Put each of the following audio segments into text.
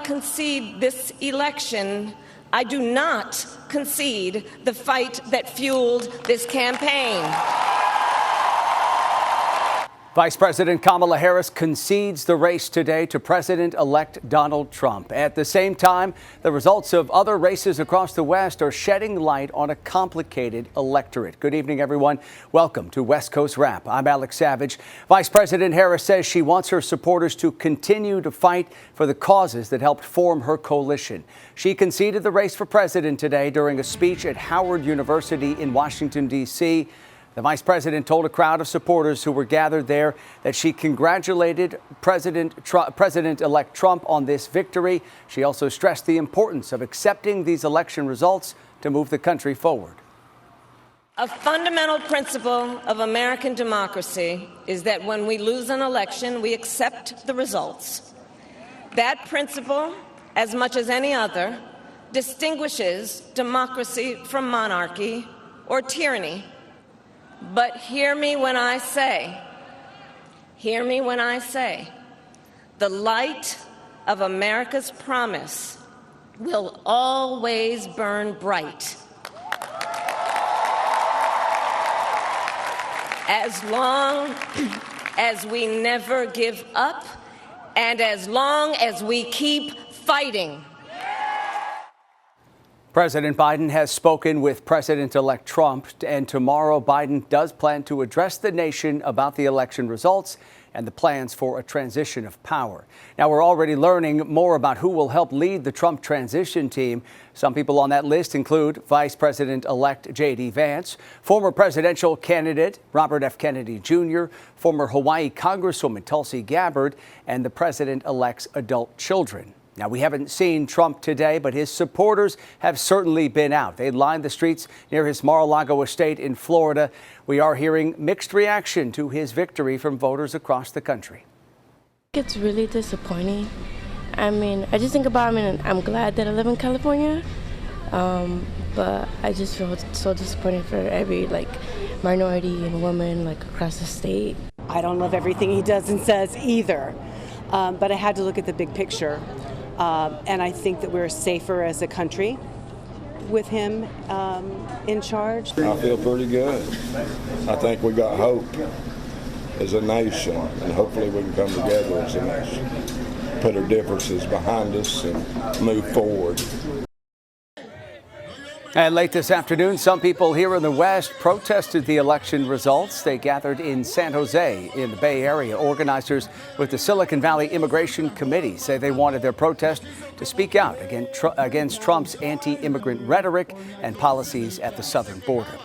concede this election, I do not concede the fight that fueled this campaign. Vice President Kamala Harris concedes the race today to President-elect Donald Trump. At the same time, the results of other races across the West are shedding light on a complicated electorate. Good evening, everyone. Welcome to West Coast Wrap. I'm Alex Savage. Vice President Harris says she wants her supporters to continue to fight for the causes that helped form her coalition. She conceded the race for president today during a speech at Howard University in Washington, D.C. The vice president told a crowd of supporters who were gathered there that she congratulated President-elect Trump on this victory. She also stressed the importance of accepting these election results to move the country forward. A fundamental principle of American democracy is that when we lose an election, we accept the results. That principle, as much as any other, distinguishes democracy from monarchy or tyranny. But hear me when I say, the light of America's promise will always burn bright. As long as we never give up and as long as we keep fighting. President Biden has spoken with President-elect Trump, and tomorrow Biden does plan to address the nation about the election results and the plans for a transition of power. Now, we're already learning more about who will help lead the Trump transition team. Some people on that list include Vice President-elect J.D. Vance, former presidential candidate Robert F. Kennedy Jr., former Hawaii Congresswoman Tulsi Gabbard, and the president-elect's adult children. Now, we haven't seen Trump today, but his supporters have certainly been out. They lined the streets near his Mar-a-Lago estate in Florida. We are hearing mixed reaction to his victory from voters across the country. It's really disappointing. I just think about, I'm glad that I live in California, but I just feel so disappointed for every, minority and woman, across the state. I don't love everything he does and says either, but I had to look at the big picture. And I think that we're safer as a country with him in charge. I feel pretty good. I think we got hope as a nation, and hopefully we can come together as a nation, put our differences behind us and move forward. And late this afternoon, some people here in the West protested the election results. They gathered in San Jose in the Bay Area. Organizers with the Silicon Valley Immigration Committee say they wanted their protest to speak out against Trump's anti-immigrant rhetoric and policies at the southern border.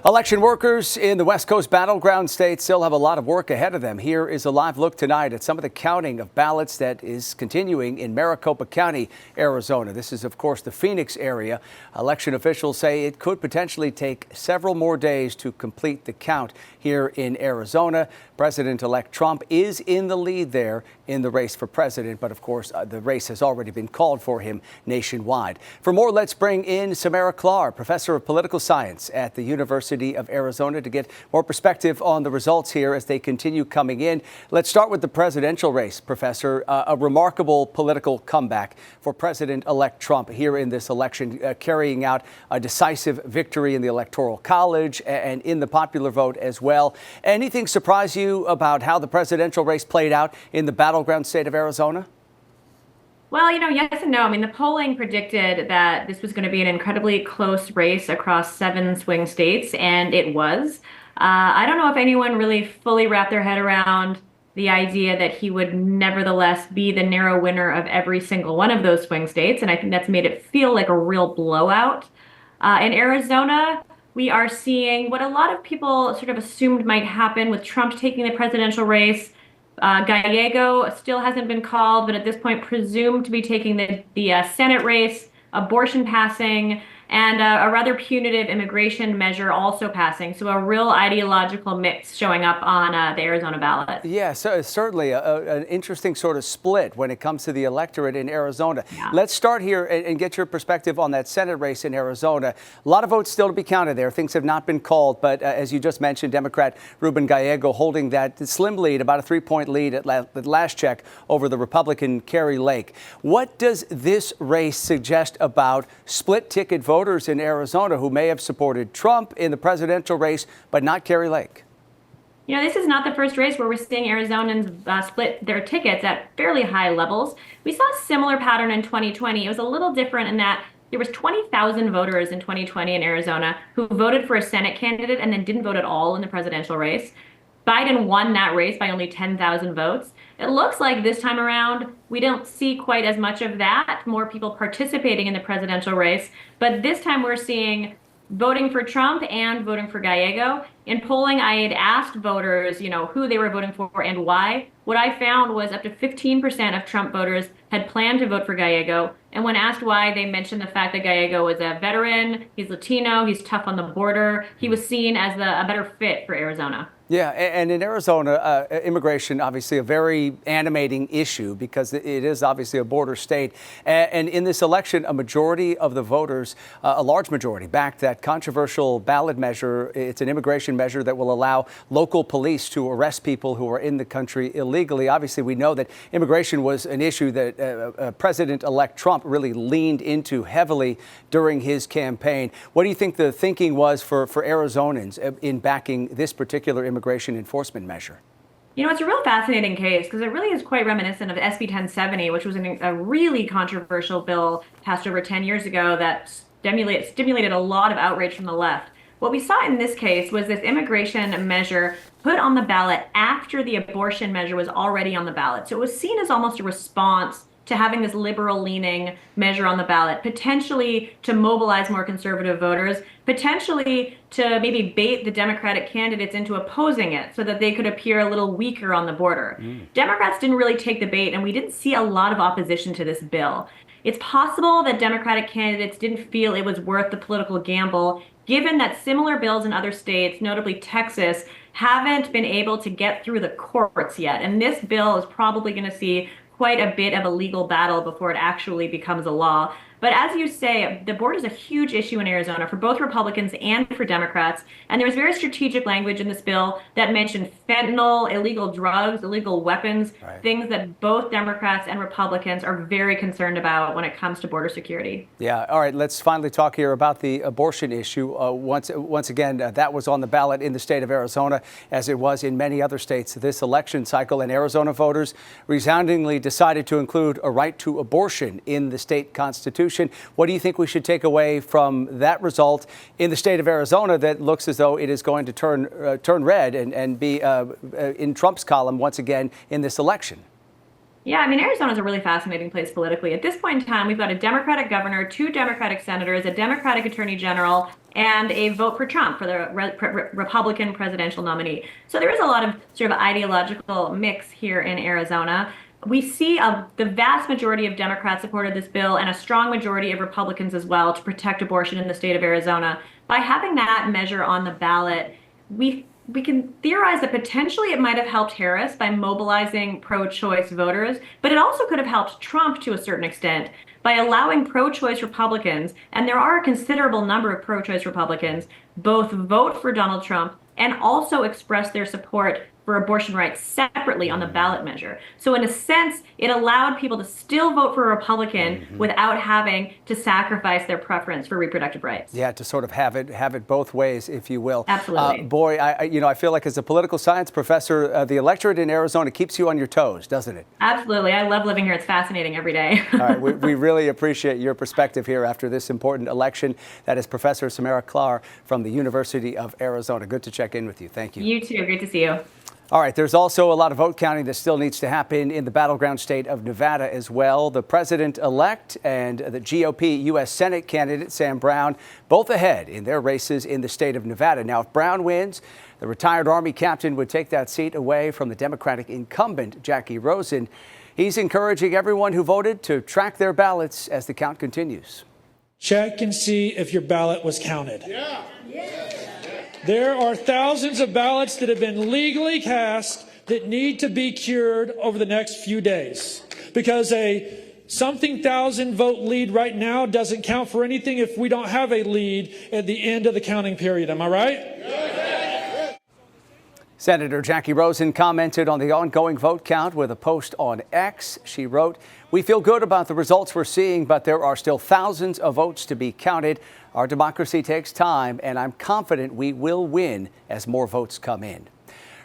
Election workers in the West Coast battleground states still have a lot of work ahead of them. Here is a live look tonight at some of the counting of ballots that is continuing in Maricopa County, Arizona. This is, of course, the Phoenix area. Election officials say it could potentially take several more days to complete the count here in Arizona. President-elect Trump is in the lead there in the race for president, but of course, the race has already been called for him nationwide. For more, let's bring in Samara Klar, professor of political science at the University of Arizona, to get more perspective on the results here as they continue coming in. Let's start with the presidential race, Professor. A remarkable political comeback for President-elect Trump here in this election, carrying out a decisive victory in the Electoral College and in the popular vote as well. Anything surprise you about how the presidential race played out in the battleground state of Arizona? Well, yes and no. The polling predicted that this was going to be an incredibly close race across 7 swing states, and it was. I don't know if anyone really fully wrapped their head around the idea that he would nevertheless be the narrow winner of every single one of those swing states, and I think that's made it feel like a real blowout. In Arizona, we are seeing what a lot of people sort of assumed might happen with Trump taking the presidential race. Gallego still hasn't been called, but at this point presumed to be taking the Senate race, abortion passing, and a rather punitive immigration measure also passing. So a real ideological mix showing up on the Arizona ballot. Yeah, so certainly an interesting sort of split when it comes to the electorate in Arizona. Yeah. Let's start here and get your perspective on that Senate race in Arizona. A lot of votes still to be counted there. Things have not been called, but as you just mentioned, Democrat Ruben Gallego holding that slim lead, about a 3-point lead at the last check over the Republican Kerry Lake. What does this race suggest about split ticket voters in Arizona who may have supported Trump in the presidential race, but not Kerry Lake? You know, this is not the first race where we're seeing Arizonans split their tickets at fairly high levels. We saw a similar pattern in 2020. It was a little different in that there was 20,000 voters in 2020 in Arizona who voted for a Senate candidate and then didn't vote at all in the presidential race. Biden won that race by only 10,000 votes. It looks like this time around, we don't see quite as much of that, more people participating in the presidential race. But this time we're seeing voting for Trump and voting for Gallego. In polling, I had asked voters, who they were voting for and why. What I found was up to 15% of Trump voters had planned to vote for Gallego. And when asked why, they mentioned the fact that Gallego was a veteran, he's Latino, he's tough on the border. He was seen as a better fit for Arizona. Yeah, and in Arizona, immigration, obviously a very animating issue because it is obviously a border state. And in this election, a majority of the voters, a large majority, backed that controversial ballot measure. It's an immigration measure that will allow local police to arrest people who are in the country illegally. Obviously, we know that immigration was an issue that President-elect Trump really leaned into heavily during his campaign. What do you think the thinking was for Arizonans in backing this particular immigration enforcement measure? It's a real fascinating case because it really is quite reminiscent of SB 1070, which was a really controversial bill passed over 10 years ago that stimulated a lot of outrage from the left. What we saw in this case was this immigration measure put on the ballot after the abortion measure was already on the ballot. So it was seen as almost a response to having this liberal-leaning measure on the ballot, potentially to mobilize more conservative voters, potentially to maybe bait the Democratic candidates into opposing it so that they could appear a little weaker on the border. Democrats didn't really take the bait, and we didn't see a lot of opposition to this bill. It's possible that Democratic candidates didn't feel it was worth the political gamble, given that similar bills in other states, notably Texas, haven't been able to get through the courts yet. And this bill is probably going to see quite a bit of a legal battle before it actually becomes a law. But as you say, the border is a huge issue in Arizona for both Republicans and for Democrats. And there was very strategic language in this bill that mentioned fentanyl, illegal drugs, illegal weapons, things that both Democrats and Republicans are very concerned about when it comes to border security. Yeah. All right. Let's finally talk here about the abortion issue. Once again, that was on the ballot in the state of Arizona, as it was in many other states this election cycle. And Arizona voters resoundingly decided to include a right to abortion in the state constitution. What do you think we should take away from that result in the state of Arizona that looks as though it is going to turn red and be in Trump's column once again in this election? Yeah, I mean, Arizona is a really fascinating place politically. At this point in time, we've got a Democratic governor, 2 Democratic senators, a Democratic attorney general, and a vote for Trump for the Republican presidential nominee. So there is a lot of sort of ideological mix here in Arizona. We see the vast majority of Democrats supported this bill and a strong majority of Republicans as well to protect abortion in the state of Arizona. By having that measure on the ballot, we can theorize that potentially it might have helped Harris by mobilizing pro-choice voters, but it also could have helped Trump to a certain extent by allowing pro-choice Republicans, and there are a considerable number of pro-choice Republicans, both vote for Donald Trump and also express their support for abortion rights separately on the ballot measure. So in a sense, it allowed people to still vote for a Republican without having to sacrifice their preference for reproductive rights. Yeah, to sort of have it both ways, if you will. Absolutely. Boy, I feel like as a political science professor, the electorate in Arizona keeps you on your toes, doesn't it? Absolutely. I love living here. It's fascinating every day. All right. We really appreciate your perspective here after this important election. That is Professor Samara Klar from the University of Arizona. Good to check in with you. Thank you. You too. Great to see you. All right, there's also a lot of vote counting that still needs to happen in the battleground state of Nevada as well. The president-elect and the GOP U.S. Senate candidate, Sam Brown, both ahead in their races in the state of Nevada. Now, if Brown wins, the retired Army captain would take that seat away from the Democratic incumbent, Jackie Rosen. He's encouraging everyone who voted to track their ballots as the count continues. check and see if your ballot was counted. There are thousands of ballots that have been legally cast that need to be cured over the next few days, because a something thousand vote lead right now doesn't count for anything if we don't have a lead at the end of the counting period. Am I right? Senator Jackie Rosen commented on the ongoing vote count with a post on X. She wrote, "We feel good about the results we're seeing, but there are still thousands of votes to be counted. Our democracy takes time, and I'm confident we will win as more votes come in."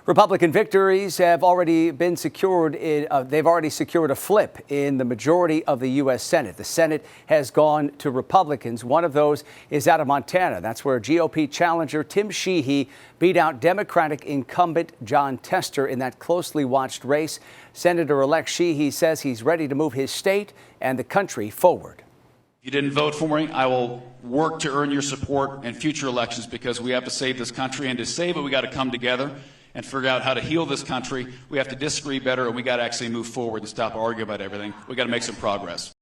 Republican victories have already been secured. They've already secured a flip in the majority of the U.S. Senate. The Senate has gone to Republicans. One of those is out of Montana. That's where GOP challenger Tim Sheehy beat out Democratic incumbent John Tester in that closely watched race. Senator-elect Sheehy says he's ready to move his state and the country forward. If you didn't vote for me, I will work to earn your support in future elections, because we have to save this country, and to save it, we got to come together and figure out how to heal this country. We have to disagree better, and we got to actually move forward and stop arguing about everything. We got to make some progress.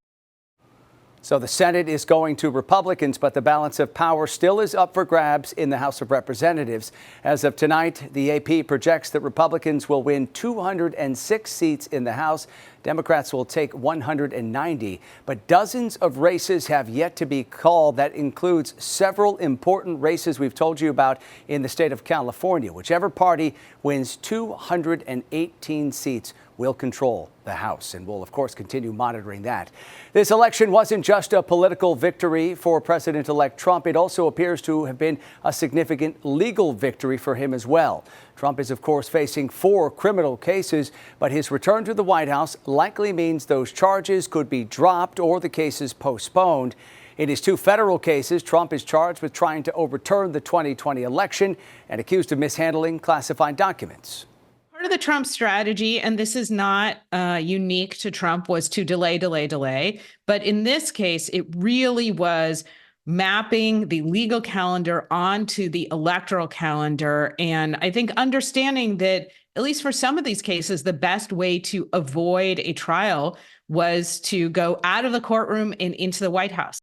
So the Senate is going to Republicans, but the balance of power still is up for grabs in the House of Representatives. As of tonight, the AP projects that Republicans will win 206 seats in the House. Democrats will take 190, but dozens of races have yet to be called. That includes several important races we've told you about in the state of California. Whichever party wins 218 seats will control the House, and we'll, of course, continue monitoring that. This election wasn't just a political victory for President-elect Trump. It also appears to have been a significant legal victory for him as well. Trump is, of course, facing 4 criminal cases, but his return to the White House likely means those charges could be dropped or the cases postponed. In his 2 federal cases, Trump is charged with trying to overturn the 2020 election and accused of mishandling classified documents. Part of the Trump strategy, and this is not unique to Trump, was to delay. But in this case, it really was mapping the legal calendar onto the electoral calendar. And I think understanding that, at least for some of these cases, the best way to avoid a trial was to go out of the courtroom and into the White House.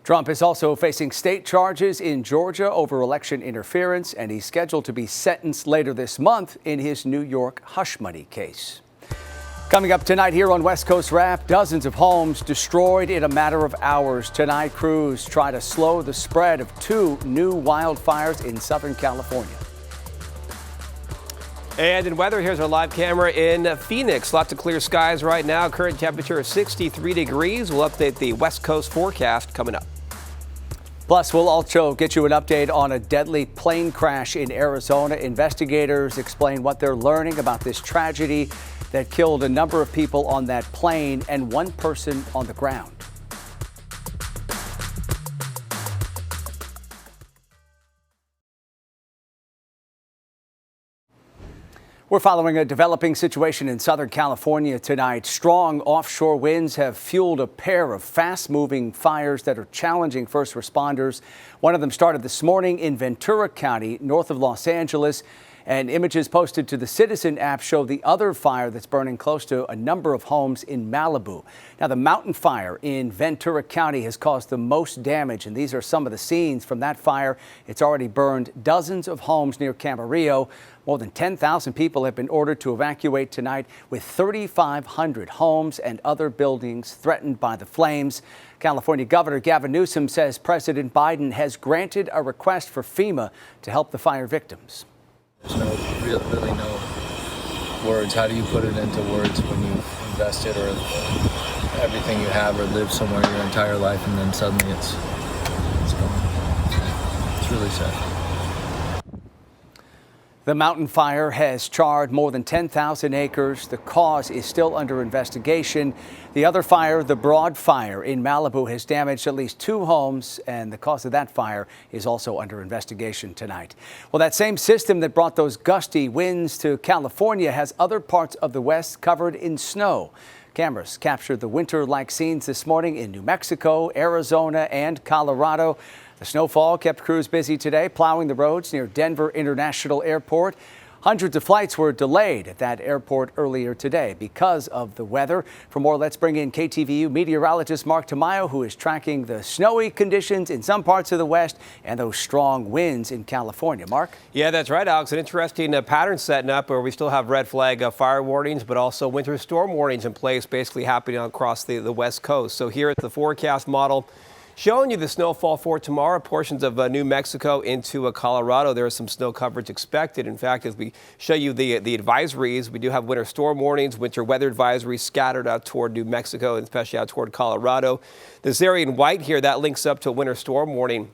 Trump is also facing state charges in Georgia over election interference, and he's scheduled to be sentenced later this month in his New York hush money case. Coming up tonight here on West Coast Wrap, dozens of homes destroyed in a matter of hours. Tonight, crews try to slow the spread of 2 new wildfires in Southern California. And in weather, here's our live camera in Phoenix. Lots of clear skies right now. Current temperature is 63 degrees. We'll update the West Coast forecast coming up. Plus, we'll also get you an update on a deadly plane crash in Arizona. Investigators explain what they're learning about this tragedy that killed a number of people on that plane and 1 person on the ground. We're following a developing situation in Southern California tonight. Strong offshore winds have fueled a pair of fast-moving fires that are challenging first responders. One of them started this morning in Ventura County, north of Los Angeles. And images posted to the Citizen app show the other fire that's burning close to a number of homes in Malibu. Now, the mountain fire in Ventura County has caused the most damage, and these are some of the scenes from that fire. It's already burned dozens of homes near Camarillo. More than 10,000 people have been ordered to evacuate tonight, with 3,500 homes and other buildings threatened by the flames. California Governor Gavin Newsom says President Biden has granted a request for FEMA to help the fire victims. There's really no words. How do you put it into words when you've invested or everything you have or lived somewhere your entire life, and then suddenly it's gone. It's really sad. The mountain fire has charred more than 10,000 acres. The cause is still under investigation. The other fire, the Broad Fire in Malibu, has damaged at least 2 homes, and the cause of that fire is also under investigation tonight. Well, that same system that brought those gusty winds to California has other parts of the West covered in snow. Cameras captured the winter-like scenes this morning in New Mexico, Arizona, and Colorado. The snowfall kept crews busy today, plowing the roads near Denver International Airport. Hundreds of flights were delayed at that airport earlier today because of the weather. For more, let's bring in KTVU meteorologist Mark Tamayo, who is tracking the snowy conditions in some parts of the West and those strong winds in California. Mark? Yeah, that's right, Alex. An interesting pattern setting up where we still have red flag fire warnings, but also winter storm warnings in place, basically happening across the West Coast. So here at the forecast model, showing you the snowfall for tomorrow, portions of New Mexico into Colorado. There is some snow coverage expected. In fact, as we show you the advisories, we do have winter storm warnings, winter weather advisories scattered out toward New Mexico, and especially out toward Colorado. This area in white here, that links up to a winter storm warning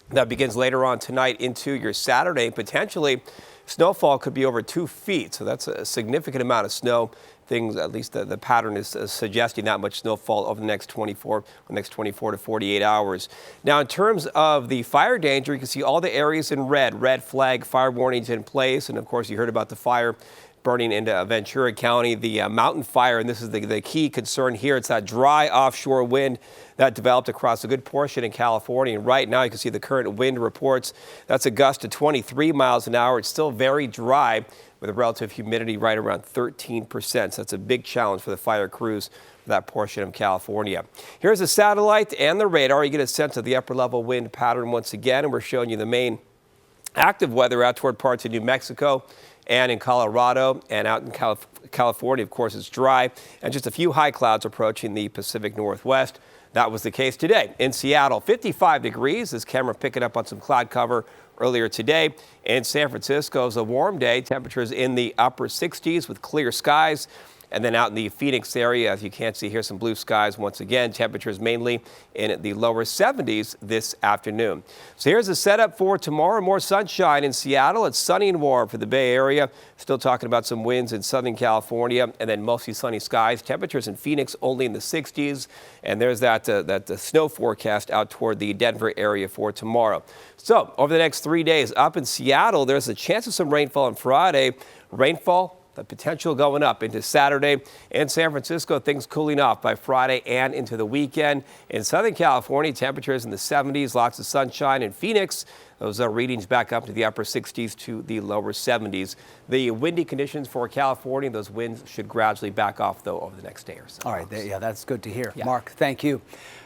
that begins later on tonight into your Saturday. Potentially, snowfall could be over 2 feet, so that's a significant amount of snow. Things, at least the pattern is suggesting that much snowfall over the next 24 to 48 hours. Now, in terms of the fire danger, you can see all the areas in red flag fire warnings in place. And of course, you heard about the fire burning into Ventura County, the mountain fire. And this is the key concern here. It's that dry offshore wind that developed across a good portion in California. And right now, you can see the current wind reports. That's a gust of 23 miles an hour. It's still very dry, with a relative humidity right around 13%. So that's a big challenge for the fire crews for that portion of California. Here's the satellite and the radar. You get a sense of the upper level wind pattern once again, and we're showing you the main active weather out toward parts of New Mexico and in Colorado, and out in California, of course, it's dry, and just a few high clouds approaching the Pacific Northwest. That was the case today. In Seattle, 55 degrees. This camera picking up on some cloud cover earlier today. In San Francisco, it's a warm day. Temperatures in the upper 60s with clear skies. And then out in the Phoenix area, as you can see here, some blue skies once again. Temperatures mainly in the lower 70s this afternoon. So here's the setup for tomorrow. More sunshine in Seattle. It's sunny and warm for the Bay Area. Still talking about some winds in Southern California, and then mostly sunny skies. Temperatures in Phoenix only in the 60s. And there's that snow forecast out toward the Denver area for tomorrow. So over the next 3 days, up in Seattle, there's a chance of some rainfall on Friday. Rainfall, the potential going up into Saturday. In San Francisco, things cooling off by Friday and into the weekend. In Southern California, temperatures in the 70s, lots of sunshine. In Phoenix, those readings back up to the upper 60s to the lower 70s. The windy conditions for California, those winds should gradually back off, though, over the next day or so. All right. Yeah, that's good to hear. Yeah. Mark, thank you.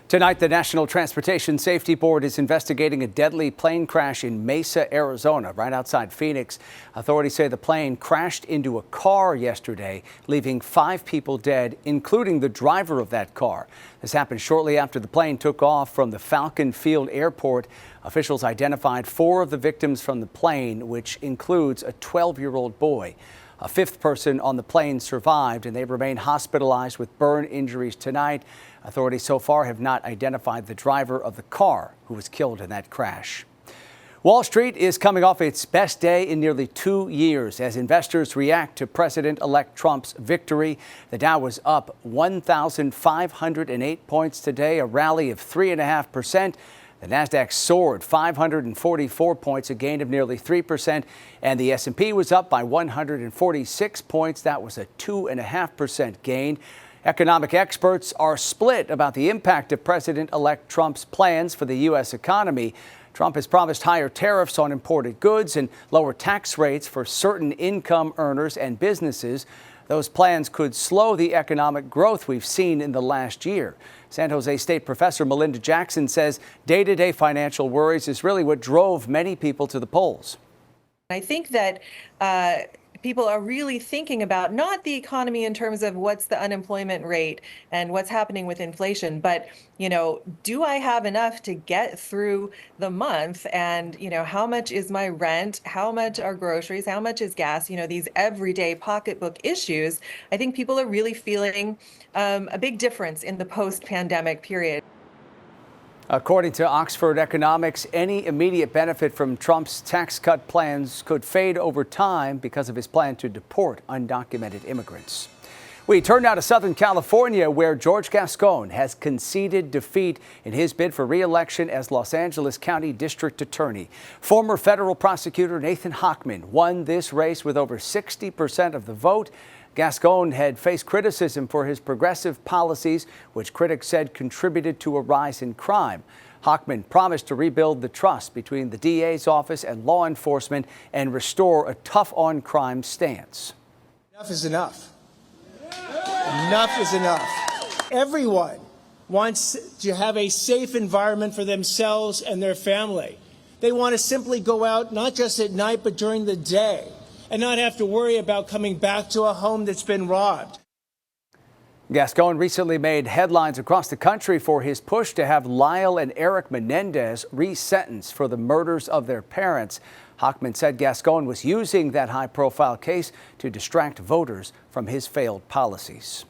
Tonight, the National Transportation Safety Board is investigating a deadly plane crash in Mesa, Arizona, right outside Phoenix. Authorities say the plane crashed into a car yesterday, leaving 5 people dead, including the driver of that car. This happened shortly after the plane took off from the Falcon Field Airport. Officials identified 4 of the victims from the plane, which includes a 12-year-old boy. A 5th person on the plane survived, and they remain hospitalized with burn injuries tonight. Authorities so far have not identified the driver of the car who was killed in that crash. Wall Street is coming off its best day in nearly 2 years as investors react to President-elect Trump's victory. The Dow was up 1,508 points today, a rally of 3.5%. The Nasdaq soared 544 points, a gain of nearly 3%, and the S&P was up by 146 points. That was a 2.5% gain. Economic experts are split about the impact of President-elect Trump's plans for the U.S. economy. Trump has promised higher tariffs on imported goods and lower tax rates for certain income earners and businesses. Those plans could slow the economic growth we've seen in the last year. San Jose State professor Melinda Jackson says day-to-day financial worries is really what drove many people to the polls. I think that people are really thinking about not the economy in terms of what's the unemployment rate and what's happening with inflation, but, do I have enough to get through the month? And, how much is my rent? How much are groceries? How much is gas? These everyday pocketbook issues. I think people are really feeling a big difference in the post-pandemic period. According to Oxford Economics, any immediate benefit from Trump's tax cut plans could fade over time because of his plan to deport undocumented immigrants. We turn now to Southern California, where George Gascon has conceded defeat in his bid for re-election as Los Angeles County District Attorney. Former federal prosecutor Nathan Hochman won this race with over 60% of the vote. Gascon had faced criticism for his progressive policies, which critics said contributed to a rise in crime. Hochman promised to rebuild the trust between the DA's office and law enforcement and restore a tough-on-crime stance. Enough is enough. Enough is enough. Everyone wants to have a safe environment for themselves and their family. They want to simply go out, not just at night, but during the day, and not have to worry about coming back to a home that's been robbed. Gascon recently made headlines across the country for his push to have Lyle and Eric Menendez resentenced for the murders of their parents. Hochman said Gascon was using that high-profile case to distract voters from his failed policies.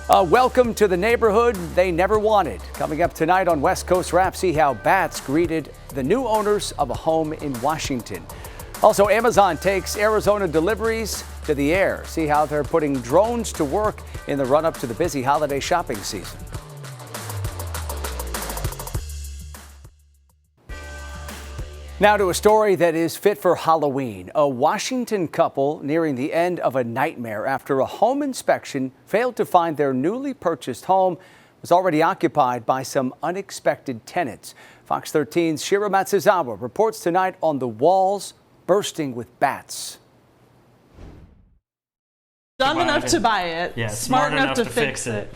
Welcome to the neighborhood they never wanted. Coming up tonight on West Coast Wrap, see how bats greeted the new owners of a home in Washington. Also, Amazon takes Arizona deliveries to the air. See how they're putting drones to work in the run-up to the busy holiday shopping season. Now to a story that is fit for Halloween. A Washington couple nearing the end of a nightmare after a home inspection failed to find their newly purchased home was already occupied by some unexpected tenants. Fox 13's Shira Matsuzawa reports tonight on the walls bursting with bats. Dumb enough to buy it. Yeah, smart enough to fix it.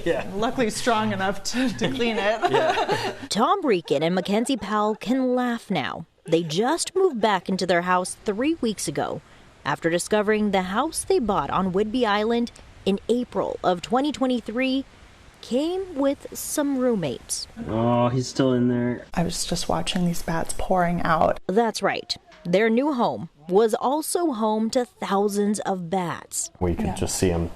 Yeah. Luckily strong enough to clean it. Yeah. Tom Breeken and Mackenzie Powell can laugh now. They just moved back into their house 3 weeks ago after discovering the house they bought on Whidbey Island in April of 2023 came with some roommates. Oh, he's still in there. I was just watching these bats pouring out. That's right. Their new home was also home to thousands of bats. We could just see them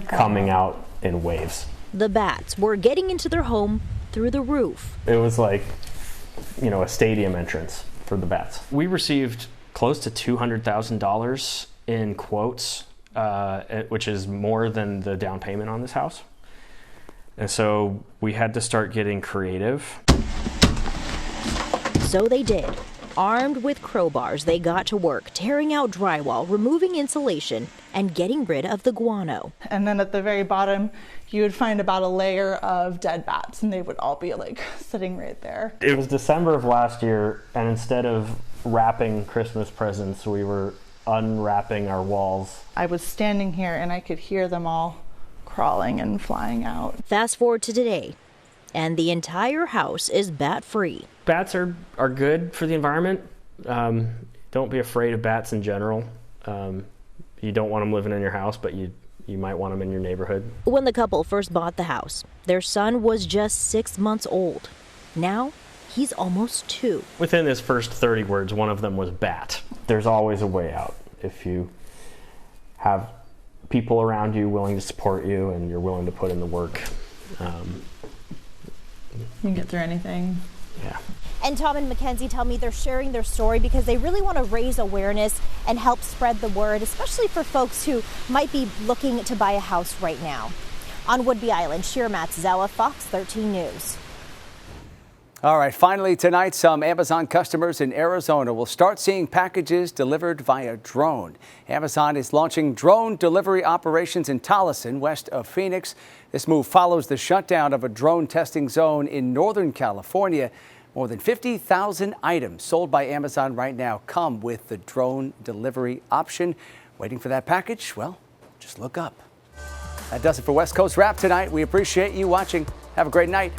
coming out in waves. The bats were getting into their home through the roof. It was like, a stadium entrance for the bats. We received close to $200,000 in quotes, which is more than the down payment on this house. And so we had to start getting creative. So they did. Armed with crowbars, they got to work tearing out drywall, removing insulation, and getting rid of the guano. And then at the very bottom, you would find about a layer of dead bats, and they would all be sitting right there. It was December of last year, and instead of wrapping Christmas presents, we were unwrapping our walls. I was standing here and I could hear them all crawling and flying out. Fast forward to today, and the entire house is bat-free. Bats are good for the environment. Don't be afraid of bats in general. You don't want them living in your house, but you might want them in your neighborhood. When the couple first bought the house, their son was just 6 months old. Now, he's almost 2. Within his first 30 words, one of them was bat. There's always a way out if you have people around you willing to support you and you're willing to put in the work. You can get through anything. Yeah. And Tom and Mackenzie tell me they're sharing their story because they really want to raise awareness and help spread the word, especially for folks who might be looking to buy a house right now. On Whidbey Island, Shira Matsuzawa, Fox 13 News. All right, finally tonight, some Amazon customers in Arizona will start seeing packages delivered via drone. Amazon is launching drone delivery operations in Tolleson, west of Phoenix. This move follows the shutdown of a drone testing zone in Northern California. More than 50,000 items sold by Amazon right now come with the drone delivery option. Waiting for that package? Well, just look up. That does it for West Coast Wrap tonight. We appreciate you watching. Have a great night.